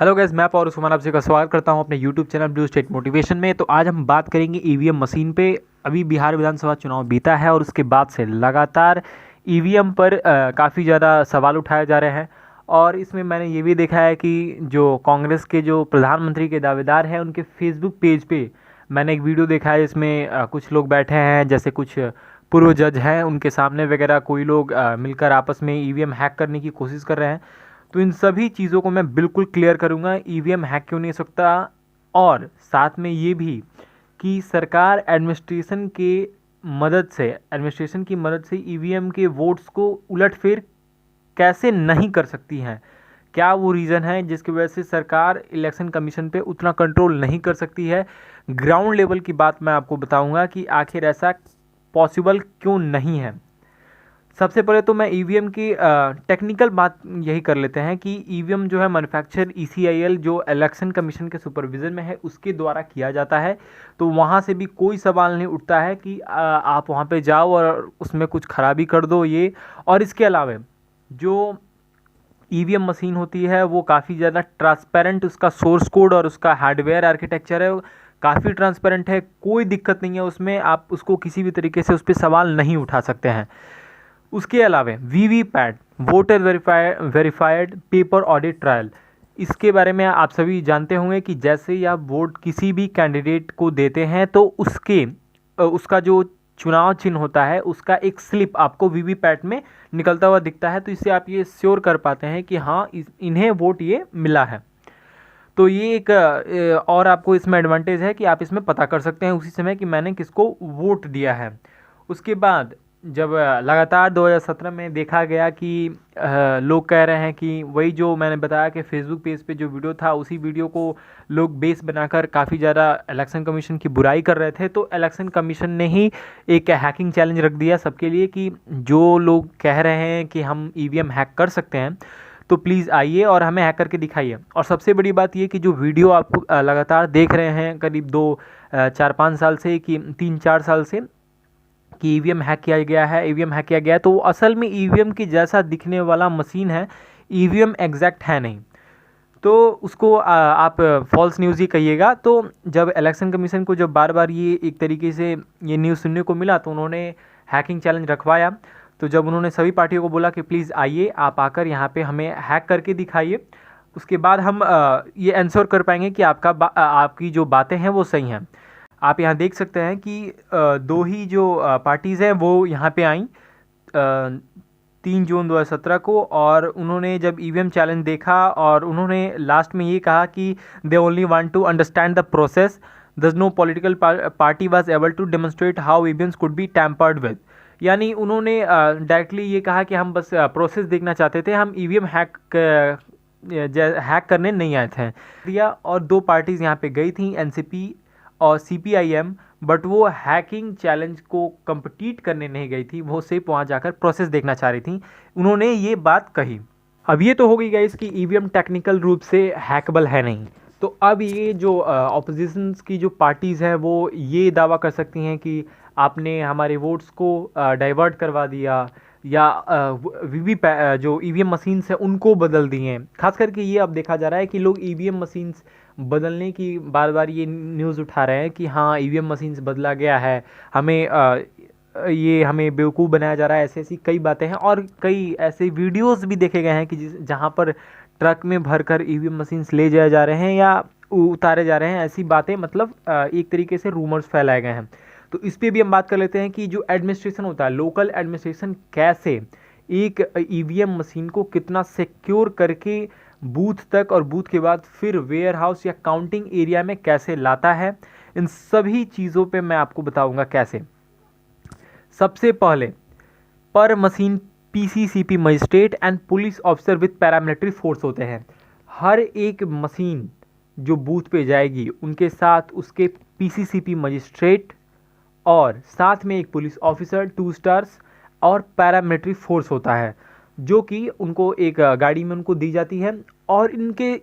Hello guys, मैं पौरुष कुमार आपसे का स्वागत करता हूं अपने YouTube channel blue state motivation में। तो आज हम बात करेंगे ईवीएम मशीन पे। अभी बिहार विधानसभा चुनाव बीता है और उसके बाद से लगातार ईवीएम पर काफ़ी ज़्यादा सवाल उठाए जा रहे हैं। और इसमें मैंने ये भी देखा है कि जो कांग्रेस के जो प्रधानमंत्री के दावेदार हैं उनके फेसबुक पेज पे मैंने एक वीडियो देखा है। इसमें कुछ लोग बैठे हैं, जैसे कुछ पूर्व जज हैं, उनके सामने वगैरह कोई लोग मिलकर आपस में ईवीएम हैक करने की कोशिश कर रहे हैं। तो इन सभी चीज़ों को मैं बिल्कुल क्लियर करूंगा, ईवीएम हैक क्यों नहीं हो सकता, और साथ में ये भी कि सरकार एडमिनिस्ट्रेशन की मदद से ईवीएम के वोट्स को उलटफेर कैसे नहीं कर सकती हैं। क्या वो रीज़न है जिसकी वजह से सरकार इलेक्शन कमीशन पे उतना कंट्रोल नहीं कर सकती है। ग्राउंड लेवल की बात मैं आपको बताऊंगा कि आखिर ऐसा पॉसिबल क्यों नहीं है। सबसे पहले तो मैं ईवीएम की टेक्निकल बात यही कर लेते हैं कि ईवीएम जो है मैन्युफैक्चर ईसीआईएल जो इलेक्शन कमीशन के सुपरविज़न में है उसके द्वारा किया जाता है। तो वहाँ से भी कोई सवाल नहीं उठता है कि आप वहाँ पे जाओ और उसमें कुछ खराबी कर दो ये। और इसके अलावा जो ईवीएम मशीन होती है वो काफ़ी ज़्यादा ट्रांसपेरेंट, उसका सोर्स कोड और उसका हार्डवेयर आर्किटेक्चर है काफ़ी ट्रांसपेरेंट है, कोई दिक्कत नहीं है उसमें। आप उसको किसी भी तरीके से उस पर सवाल नहीं उठा सकते हैं। उसके अलावा VVPAT voter verified paper audit trial, इसके बारे में आप सभी जानते होंगे कि जैसे ही आप वोट किसी भी कैंडिडेट को देते हैं तो उसका जो चुनाव चिन्ह होता है उसका एक स्लिप आपको वीवीपैट में निकलता हुआ दिखता है। तो इससे आप ये श्योर कर पाते हैं कि हाँ इन्हें वोट ये मिला है। तो ये एक और आपको इसमें एडवांटेज है कि आप इसमें पता कर सकते हैं उसी समय कि मैंने किसको वोट दिया है। उसके बाद जब लगातार 2017 में देखा गया कि लोग कह रहे हैं कि वही जो मैंने बताया कि फेसबुक पेज पे जो वीडियो था उसी वीडियो को लोग बेस बनाकर काफ़ी ज़्यादा इलेक्शन कमीशन की बुराई कर रहे थे। तो इलेक्शन कमीशन ने ही एक हैकिंग चैलेंज रख दिया सबके लिए कि जो लोग कह रहे हैं कि हम ईवीएम हैक कर सकते हैं तो प्लीज़ आइए और हमें हैक करके दिखाइए। और सबसे बड़ी बात ये कि जो वीडियो आप लगातार देख रहे हैं करीब 4-5 साल से कि 3-4 साल से कि ईवीएम हैक किया गया है, तो वो असल में ईवीएम की जैसा दिखने वाला मशीन है, ईवीएम एग्जैक्ट है नहीं। तो उसको आप फॉल्स न्यूज़ ही कहिएगा। तो जब इलेक्शन कमीशन को जब बार बार ये एक तरीके से ये न्यूज़ सुनने को मिला तो उन्होंने हैकिंग चैलेंज रखवाया। तो जब उन्होंने सभी पार्टियों को बोला कि प्लीज़ आइए आप आकर यहाँ पे हमें हैक करके दिखाइए, उसके बाद हम ये इंश्योर कर पाएंगे कि आपकी जो बातें हैं वो सही हैं। आप यहाँ देख सकते हैं कि दो ही जो पार्टीज़ हैं वो यहाँ पे आईं 3 जून 2017 को, और उन्होंने जब ईवीएम चैलेंज देखा और उन्होंने लास्ट में ये कहा कि they only want to understand the process, thus no political party was able to demonstrate how EVMs could be tampered with. यानी उन्होंने डायरेक्टली ये कहा कि हम बस प्रोसेस देखना चाहते थे, हम ईवीएम हैक करने नहीं आए थे दिया। और दो पार्टीज़ यहाँ पे गई थी, एनसीपी और सीपीआईएम, बट वो हैकिंग चैलेंज को कंपीट करने नहीं गई थी, वो सिर्फ वहाँ जाकर प्रोसेस देखना चाह रही थी। उन्होंने ये बात कही। अब ये तो हो गई गाइस कि ईवीएम टेक्निकल रूप से हैकेबल है नहीं। तो अब ये जो ऑपोजिशंस की जो पार्टीज़ हैं वो ये दावा कर सकती हैं कि आपने हमारे वोट्स को डाइवर्ट करवा दिया या जो ईवीएम मशीन्स हैं उनको बदल दिए। खास करके ये अब देखा जा रहा है कि लोग ईवीएम मशीन्स बदलने की बार बार ये न्यूज़ उठा रहे हैं कि हाँ ईवीएम मशीन्स बदला गया है, हमें बेवकूफ़ बनाया जा रहा है। ऐसी ऐसी कई बातें हैं और कई ऐसे वीडियोस भी देखे गए हैं कि जहाँ पर ट्रक में भरकर ईवीएम मशीन्स ले जाए जा रहे हैं या उतारे जा रहे हैं। ऐसी बातें मतलब एक तरीके से रूमर्स फैलाए गए हैं। तो इस पर भी हम बात कर लेते हैं कि जो एडमिनिस्ट्रेशन होता है, लोकल एडमिनिस्ट्रेशन कैसे एक ईवीएम मशीन को कितना सिक्योर करके बूथ तक और बूथ के बाद फिर वेयर हाउस या काउंटिंग एरिया में कैसे लाता है, इन सभी चीज़ों पे मैं आपको बताऊंगा कैसे। सबसे पहले पर machine PCCP magistrate and police officer with paramilitary force होते हैं। हर एक मशीन जो बूथ पे जाएगी उनके साथ उसके पीसीसीपी मजिस्ट्रेट और साथ में एक पुलिस ऑफिसर 2 स्टार्स और पैरामिलिट्री फोर्स होता है, जो कि उनको एक गाड़ी में उनको दी जाती है। और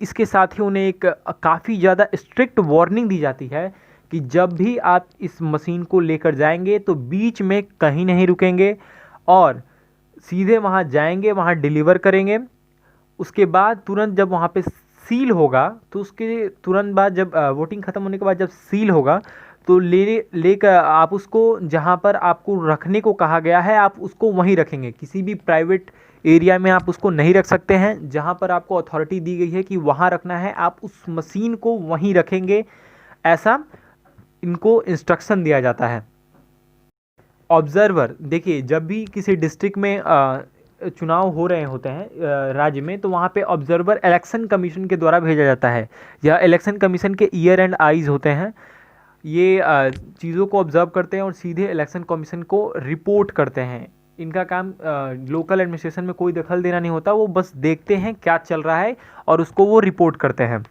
इसके साथ ही उन्हें एक काफ़ी ज़्यादा स्ट्रिक्ट वार्निंग दी जाती है कि जब भी आप इस मशीन को लेकर जाएंगे तो बीच में कहीं नहीं रुकेंगे और सीधे वहाँ जाएंगे, वहाँ डिलीवर करेंगे। उसके बाद तुरंत जब वहाँ पे सील होगा तो उसके तुरंत बाद जब वोटिंग ख़त्म होने के बाद जब सील होगा तो लेकर आप उसको जहाँ पर आपको रखने को कहा गया है आप उसको वहीं रखेंगे। किसी भी प्राइवेट एरिया में आप उसको नहीं रख सकते हैं। जहाँ पर आपको अथॉरिटी दी गई है कि वहाँ रखना है आप उस मशीन को वहीं रखेंगे, ऐसा इनको इंस्ट्रक्शन दिया जाता है। ऑब्जर्वर, देखिए जब भी किसी डिस्ट्रिक्ट में चुनाव हो रहे होते हैं राज्य में, तो वहाँ पे ऑब्जर्वर इलेक्शन कमीशन के द्वारा भेजा जाता है। यह इलेक्शन कमीशन के ईयर एंड आइज होते हैं। ये चीज़ों को ऑब्जर्व करते हैं और सीधे इलेक्शन कमीशन को रिपोर्ट करते हैं। इनका काम लोकल एडमिनिस्ट्रेशन में कोई दखल देना नहीं होता, वो बस देखते हैं क्या चल रहा है और उसको वो रिपोर्ट करते हैं।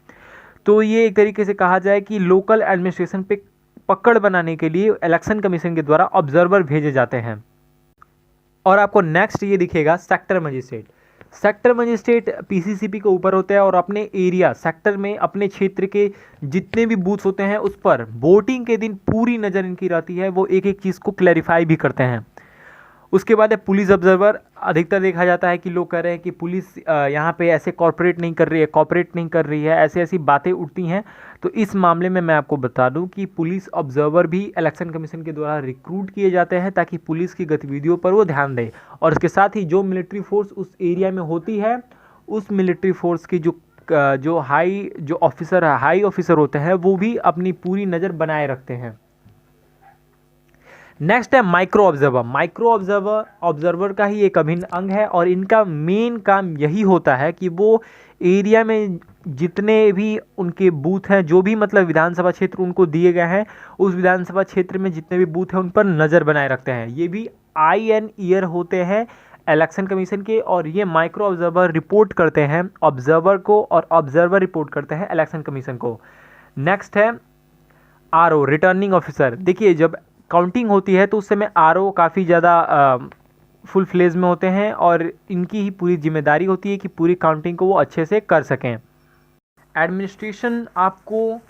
तो ये एक तरीके से कहा जाए कि लोकल एडमिनिस्ट्रेशन पे पकड़ बनाने के लिए इलेक्शन कमीशन के द्वारा ऑब्जर्वर भेजे जाते हैं। और आपको नेक्स्ट ये दिखेगा sector magistrate. Sector magistrate PCCP के ऊपर होते हैं और अपने एरिया सेक्टर में अपने क्षेत्र के जितने भी बूथ्स होते हैं उस पर वोटिंग के दिन पूरी नज़र इनकी रहती है। वो एक एक चीज़ को क्लैरिफाई भी करते हैं। उसके बाद है पुलिस ऑब्जर्वर। अधिकतर देखा जाता है कि लोग कह रहे हैं कि पुलिस यहाँ पे ऐसे कॉर्पोरेट नहीं कर रही है, ऐसे ऐसी बातें उठती हैं। तो इस मामले में मैं आपको बता दूं कि पुलिस ऑब्जर्वर भी इलेक्शन कमीशन के द्वारा रिक्रूट किए जाते हैं ताकि पुलिस की गतिविधियों पर वो ध्यान दें। और इसके साथ ही जो मिलिट्री फोर्स उस एरिया में होती है, उस मिलिट्री फोर्स की जो हाई ऑफिसर होते हैं वो भी अपनी पूरी नज़र बनाए रखते हैं। नेक्स्ट है माइक्रो ऑब्जर्वर। माइक्रो ऑब्जर्वर का ही एक अभिन्न अंग है और इनका मेन काम यही होता है कि वो एरिया में जितने भी उनके बूथ हैं, जो भी मतलब विधानसभा क्षेत्र उनको दिए गए हैं, उस विधानसभा क्षेत्र में जितने भी बूथ हैं उन पर नज़र बनाए रखते हैं। ये भी आई एंड ईयर होते हैं इलेक्शन कमीशन के और ये माइक्रो ऑब्जर्वर रिपोर्ट करते हैं ऑब्जर्वर को और ऑब्जर्वर रिपोर्ट करते हैं इलेक्शन कमीशन को। नेक्स्ट है आरओ, रिटर्निंग ऑफिसर। देखिए जब काउंटिंग होती है तो उस समय आरओ काफ़ी ज़्यादा फुल फ्लेज में होते हैं और इनकी ही पूरी जिम्मेदारी होती है कि पूरी काउंटिंग को वो अच्छे से कर सकें। एडमिनिस्ट्रेशन आपको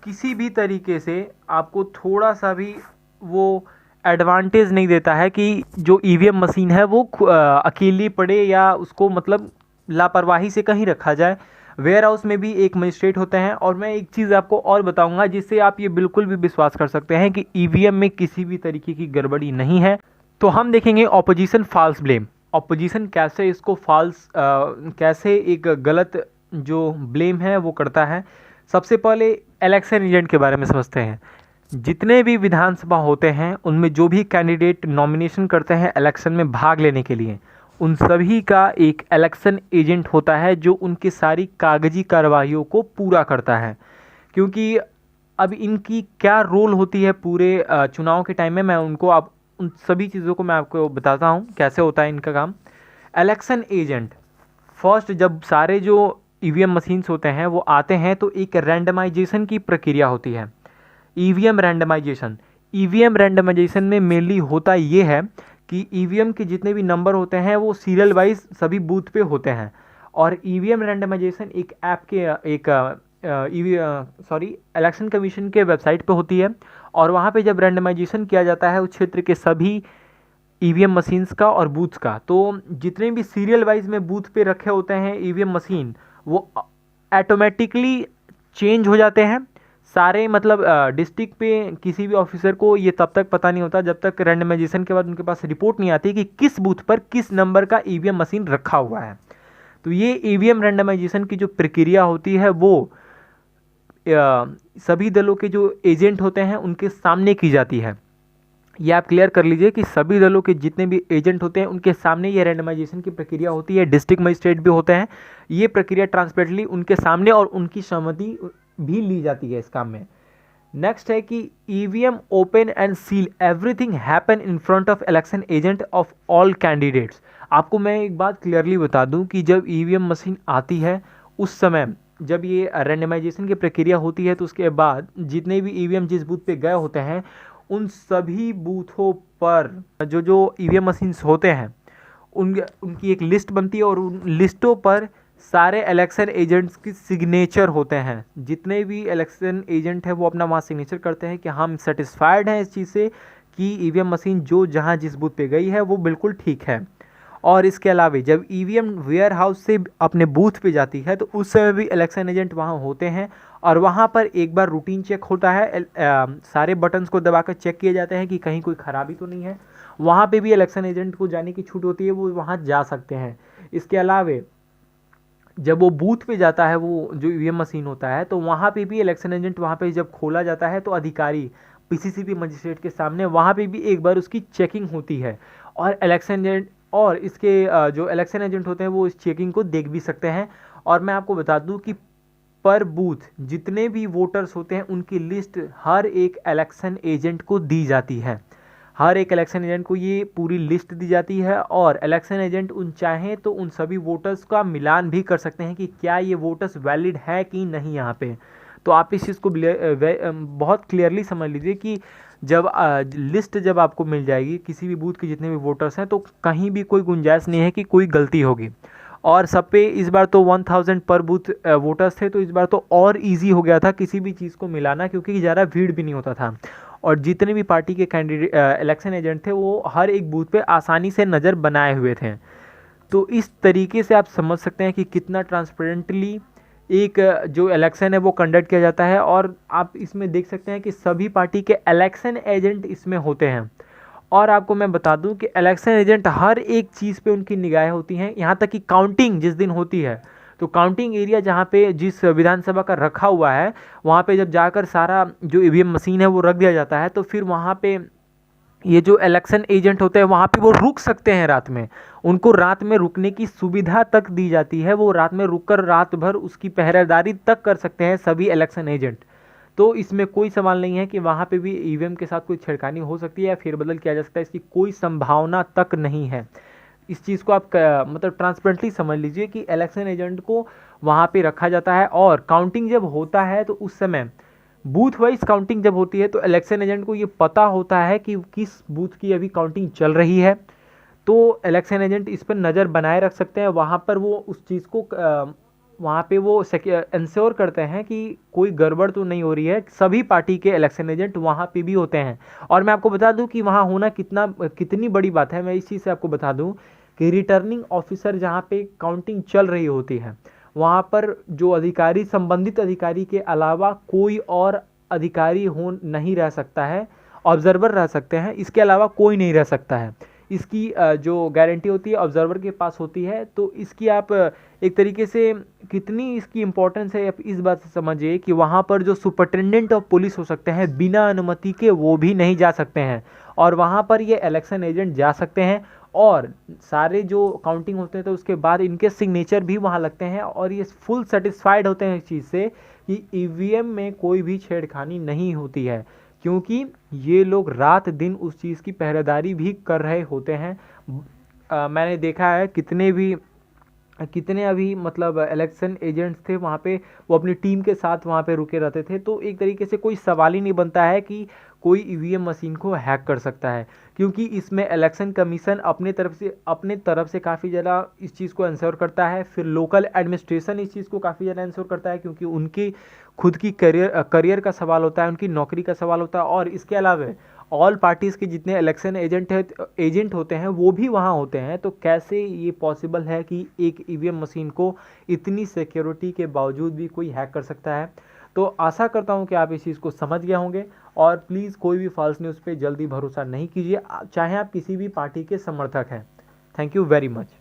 किसी भी तरीके से आपको थोड़ा सा भी वो एडवांटेज नहीं देता है कि जो ईवीएम मशीन है वो अकेली पड़े या उसको मतलब लापरवाही से कहीं रखा जाए। वेयर हाउस में भी एक मजिस्ट्रेट होते हैं। और मैं एक चीज़ आपको और बताऊंगा जिससे आप ये बिल्कुल भी विश्वास कर सकते हैं कि ईवीएम में किसी भी तरीके की गड़बड़ी नहीं है। तो हम देखेंगे ऑपोजिशन फॉल्स ब्लेम। ऑपोजिशन कैसे इसको कैसे एक गलत जो ब्लेम है वो करता है। सबसे पहले इलेक्शन एजेंट के बारे में समझते हैं। जितने भी विधानसभा होते हैं उनमें जो भी कैंडिडेट नॉमिनेशन करते हैं इलेक्शन में भाग लेने के लिए, उन सभी का एक इलेक्शन एजेंट होता है जो उनकी सारी कागजी कार्रवाइयों को पूरा करता है। क्योंकि अब इनकी क्या रोल होती है पूरे चुनाव के टाइम में, मैं उन सभी चीज़ों को मैं आपको बताता हूँ कैसे होता है इनका काम। इलेक्शन एजेंट फर्स्ट जब सारे जो ईवीएम मशीन्स होते हैं वो आते हैं तो एक रैंडमाइजेशन की प्रक्रिया होती है। ईवीएम रैंडमाइजेशन में मेनली होता ये है कि ईवीएम के जितने भी नंबर होते हैं वो सीरियल वाइज सभी बूथ पे होते हैं। और ईवीएम रैंडमाइजेशन एक ऐप के इलेक्शन कमीशन के वेबसाइट पे होती है। और वहाँ पे जब रैंडमाइजेशन किया जाता है उस क्षेत्र के सभी ईवीएम मशीन्स का और बूथ्स का, तो जितने भी सीरियल वाइज में बूथ पे रखे होते हैं ईवीएम मशीन वो ऑटोमेटिकली चेंज हो जाते हैं सारे। मतलब डिस्ट्रिक्ट पे किसी भी ऑफिसर को ये तब तक पता नहीं होता जब तक रैंडमाइजेशन के बाद उनके पास रिपोर्ट नहीं आती कि किस बूथ पर किस नंबर का ईवीएम मशीन रखा हुआ है। तो ये ईवीएम रैंडमाइजेशन की जो प्रक्रिया होती है वो सभी दलों के जो एजेंट होते हैं उनके सामने की जाती है। ये आप क्लियर कर लीजिए कि सभी दलों के जितने भी एजेंट होते हैं उनके सामने ये रैंडमाइजेशन की प्रक्रिया होती है। डिस्ट्रिक्ट मजिस्ट्रेट भी होते हैं। ये प्रक्रिया ट्रांसपेरेंटली उनके सामने और उनकी सहमति भी ली जाती है इस काम में। नेक्स्ट है कि EVM open and seal everything happen in front of election agent of all candidates. आपको मैं एक बात क्लियरली बता दूं कि जब ईवीएम मशीन आती है उस समय जब ये रैंडमाइजेशन की प्रक्रिया होती है तो उसके बाद जितने भी ईवीएम जिस बूथ पे गए होते हैं उन सभी बूथों पर जो ईवीएम मशीन्स होते हैं उनकी एक लिस्ट बनती है और उन लिस्टों पर सारे इलेक्शन एजेंट्स की सिग्नेचर होते हैं। जितने भी इलेक्शन एजेंट हैं वो अपना वहाँ सिग्नेचर करते हैं कि हम सेटिस्फाइड हैं इस चीज़ से कि ईवीएम मशीन जो जहाँ जिस बूथ पे गई है वो बिल्कुल ठीक है। और इसके अलावा जब ईवीएम वेयर हाउस से अपने बूथ पे जाती है तो उस समय भी इलेक्शन एजेंट वहाँ होते हैं और वहाँ पर एक बार रूटीन चेक होता है, सारे बटन्स को दबाकर चेक किए जाते हैं कि कहीं कोई खराबी तो नहीं है। वहाँ पे भी इलेक्शन एजेंट को जाने की छूट होती है, वो वहाँ जा सकते हैं। इसके अलावा जब वो बूथ पे जाता है, वो जो ईवीएम मशीन होता है, तो वहाँ पे भी इलेक्शन एजेंट वहाँ पे जब खोला जाता है तो अधिकारी पीसीसीबी मजिस्ट्रेट के सामने वहाँ पे भी एक बार उसकी चेकिंग होती है और इलेक्शन एजेंट और इसके जो इलेक्शन एजेंट होते हैं वो इस चेकिंग को देख भी सकते हैं। और मैं आपको बता दूं कि पर बूथ जितने भी वोटर्स होते हैं उनकी लिस्ट हर एक इलेक्शन एजेंट को दी जाती है। हर एक इलेक्शन एजेंट को ये पूरी लिस्ट दी जाती है और इलेक्शन एजेंट उन चाहें तो उन सभी वोटर्स का मिलान भी कर सकते हैं कि क्या ये वोटर्स वैलिड है कि नहीं यहाँ पे। तो आप इस चीज़ को बहुत क्लियरली समझ लीजिए कि जब लिस्ट जब आपको मिल जाएगी किसी भी बूथ के जितने भी वोटर्स हैं तो कहीं भी कोई गुंजाइश नहीं है कि कोई गलती होगी। और सब पे इस बार तो 1000 पर बूथ वोटर्स थे, तो इस बार तो और इजी हो गया था किसी भी चीज़ को मिलाना, क्योंकि ज़्यादा भीड़ भी नहीं होता था और जितने भी पार्टी के कैंडिडेट इलेक्शन एजेंट थे वो हर एक बूथ पे आसानी से नज़र बनाए हुए थे। तो इस तरीके से आप समझ सकते हैं कि कितना ट्रांसपेरेंटली एक जो इलेक्शन है वो कंडक्ट किया जाता है। और आप इसमें देख सकते हैं कि सभी पार्टी के इलेक्शन एजेंट इसमें होते हैं। और आपको मैं बता दूं कि इलेक्शन एजेंट हर एक चीज़ पे उनकी निगाहें होती हैं, यहाँ तक कि काउंटिंग जिस दिन होती है तो काउंटिंग एरिया जहाँ पे जिस विधानसभा का रखा हुआ है वहाँ पे जब जाकर सारा जो ईवीएम मशीन है वो रख दिया जाता है तो फिर वहाँ पे ये जो इलेक्शन एजेंट होते हैं वहाँ पे वो रुक सकते हैं रात में। उनको रात में रुकने की सुविधा तक दी जाती है, वो रात में रुककर रात भर उसकी पहरेदारी तक कर सकते हैं सभी इलेक्शन एजेंट। तो इसमें कोई सवाल नहीं है कि वहाँ पे भी ईवीएम के साथ कोई छेड़खानी हो सकती है या फेरबदल किया जा सकता है, इसकी कोई संभावना तक नहीं है। इस चीज़ को आप मतलब ट्रांसपेरेंटली समझ लीजिए कि इलेक्शन एजेंट को वहाँ पे रखा जाता है और काउंटिंग जब होता है तो उस समय बूथ वाइज काउंटिंग जब होती है तो इलेक्शन एजेंट को ये पता होता है कि किस बूथ की अभी काउंटिंग चल रही है, तो इलेक्शन एजेंट इस पर नज़र बनाए रख सकते हैं। वहाँ पर वो उस चीज़ को वहाँ पे वो इंश्योर करते हैं कि कोई गड़बड़ तो नहीं हो रही है। सभी पार्टी के इलेक्शन एजेंट वहाँ पे भी होते हैं। और मैं आपको बता दूं कि वहाँ होना कितनी बड़ी बात है। मैं इस चीज़ से आपको बता दूं कि रिटर्निंग ऑफिसर जहाँ पे काउंटिंग चल रही होती है वहाँ पर जो अधिकारी संबंधित अधिकारी के अलावा कोई और अधिकारी हो नहीं रह सकता है, ऑब्जर्वर रह सकते हैं, इसके अलावा कोई नहीं रह सकता है। इसकी जो गारंटी होती है ऑब्जर्वर के पास होती है। तो इसकी आप एक तरीके से कितनी इसकी इम्पोर्टेंस है आप इस बात से समझिए कि वहाँ पर जो सुपरिटेंडेंट ऑफ पुलिस हो सकते हैं बिना अनुमति के वो भी नहीं जा सकते हैं और वहाँ पर ये इलेक्शन एजेंट जा सकते हैं और सारे जो काउंटिंग होते हैं तो उसके बाद इनके सिग्नेचर भी वहाँ लगते हैं और ये फुल सेटिस्फाइड होते हैं इस चीज़ से कि ईवीएम में कोई भी छेड़खानी नहीं होती है, क्योंकि ये लोग रात दिन उस चीज़ की पहरेदारी भी कर रहे होते हैं। मैंने देखा है कितने अभी मतलब इलेक्शन एजेंट्स थे वहाँ पे, वो अपनी टीम के साथ वहाँ पे रुके रहते थे। तो एक तरीके से कोई सवाल ही नहीं बनता है कि कोई ईवीएम मशीन को हैक कर सकता है, क्योंकि इसमें इलेक्शन कमीशन अपने तरफ से काफ़ी ज़्यादा इस चीज़ को इंश्योर करता है। फिर लोकल एडमिनिस्ट्रेशन इस चीज़ को काफ़ी ज़्यादा इंश्योर करता है, क्योंकि उनकी खुद की करियर का सवाल होता है, उनकी नौकरी का सवाल होता है। और इसके अलावा ऑल पार्टीज़ के जितने इलेक्शन एजेंट होते हैं वो भी वहाँ होते हैं। तो कैसे ये पॉसिबल है कि एक ईवीएम मशीन को इतनी सिक्योरिटी के बावजूद भी कोई हैक कर सकता है। तो आशा करता हूँ कि आप इस चीज़ को समझ गए होंगे और प्लीज़ कोई भी फॉल्स न्यूज़ पे जल्दी भरोसा नहीं कीजिए, चाहे आप किसी भी पार्टी के समर्थक हैं। Thank you very much.